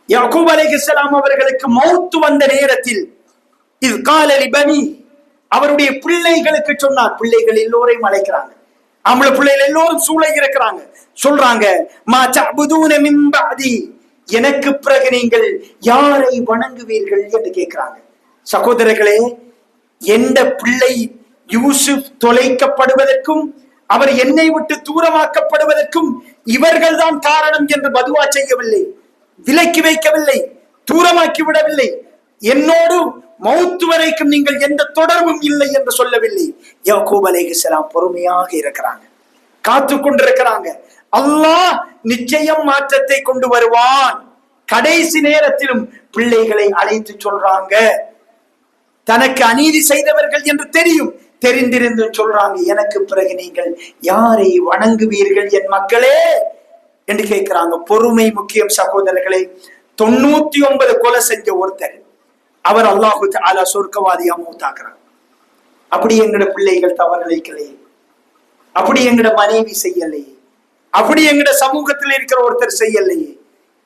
யாக்கூப் அலைஹிஸ்ஸலாம் அவர்களுக்கு மௌத் வந்த நேரத்தில் இது கால லிபனி, அவருடைய பிள்ளைகளுக்கு சொன்னார். பிள்ளைகள் எல்லோரையும் அழைக்கிறாங்க, அவங்கள பிள்ளைகள் எல்லோரும் சூழ இருக்கிறாங்க. சொல்றாங்க, மா தஅபுதூன மின் பஅதி, எனக்கு பிறகு நீங்கள் யாரை வணங்குவீர்கள் என்று கேட்கிறாங்க. சகோதரர்களே, எந்த பிள்ளை யூசுப் தொலைக்கப்படுவதற்கும் அவர் என்னை விட்டு தூரமாக்கப்படுவதற்கும் இவர்கள் தான் காரணம் என்று பதுவா செய்யவில்லை, விலக்கி வைக்கவில்லை, தூரமாக்கி விடவில்லை. என்னோடு மௌத்து வரைக்கும் நீங்கள் எந்த தொடர்பும் இல்லை என்று சொல்லவில்லை. யாக்கூப் அலைஹிஸ்ஸலாம் பொறுமையாக இருக்கிறாங்க, காத்து கொண்டிருக்கிறாங்க. அல்லாஹ் நிச்சயம் மாற்றத்தை கொண்டு வருவான். கடைசி நேரத்திலும் பிள்ளைகளை அழைத்து சொல்றாங்க, தனக்கு அநீதி செய்தவர்கள் என்று தெரியும், தெரிந்திருந்து சொல்றாங்க, எனக்கு பிறகு நீங்கள் யாரை வணங்குவீர்கள் என் மக்களே என்று கேட்கிறாங்க. பொறுமை முக்கியம் சகோதரர்களே. 99 கொலை செஞ்ச ஒருத்தர், அவர் அல்லாஹு தஆலா சொர்க்கவாதியா மௌத்தாக்குறார். அப்படி எங்கட பிள்ளைகள் தவறளிக்கலையே, அப்படி எங்கட மனைவி செய்யலையே, அப்படி எங்கட சமூகத்தில் இருக்கிற ஒருத்தர் செய்யலையே.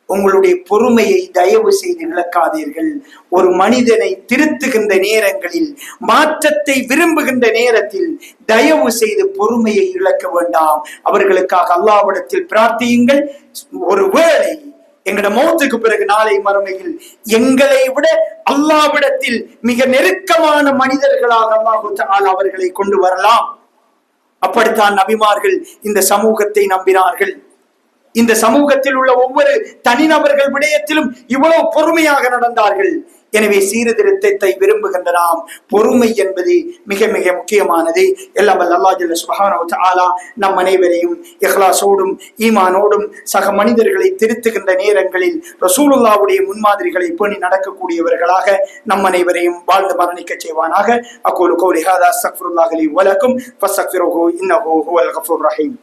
உங்களுடைய பொறுமையை தயவு செய்து இழக்காதீர்கள். ஒரு மனிதனை திருத்துகின்ற நேரங்களில், மாற்றத்தை விரும்புகின்ற நேரத்தில் தயவு செய்து பொறுமையை இழக்க வேண்டாம். அவர்களுக்காக அல்லாஹ்விடத்தில் பிரார்த்தியுங்கள். ஒருவேளை எங்கட மௌத்துக்கு பிறகு நாளை மறுமையில் எங்களை விட அல்லாஹ்விடத்தில் மிக நெருக்கமான மனிதர்களாக அல்லாஹ் தஆலா அவர்களை கொண்டு வரலாம். அப்படித்தான் நபிமார்கள் இந்த சமூகத்தை நம்பினார்கள். இந்த சமூகத்தில் உள்ள ஒவ்வொரு தனிநபர்கள் விடயத்திலும் இவ்வளவு பொறுமையாக நடந்தார்கள். எனவே சீர்திருத்தத்தை விரும்புகின்ற நாம் பொறுமை என்பது மிக மிக முக்கியமானது. எல்லாம் வல்ல அல்லாஹ் ஜல்ல சுப்ஹானஹு வ தஆலா நம் அனைவரையும் இஹ்லாஸோடும் ஈமானோடும் சக மனிதர்களை திருத்துகின்ற நேரங்களில் ரசூலுல்லாஹ்வுடைய முன்மாதிரிகளை பேணி நடக்கக்கூடியவர்களாக நம் அனைவரையும் வாழ்ந்து மரணிக்க செய்வானாக. அகூலு கௌலி ஹாதா அஸ்தக்ஃபிருல்லாஹ் லி வ லக்கும் ஃபஸ்தக்ஃபிருஹு இன்னஹு ஹுவல் கஃபூர் ரஹீம்.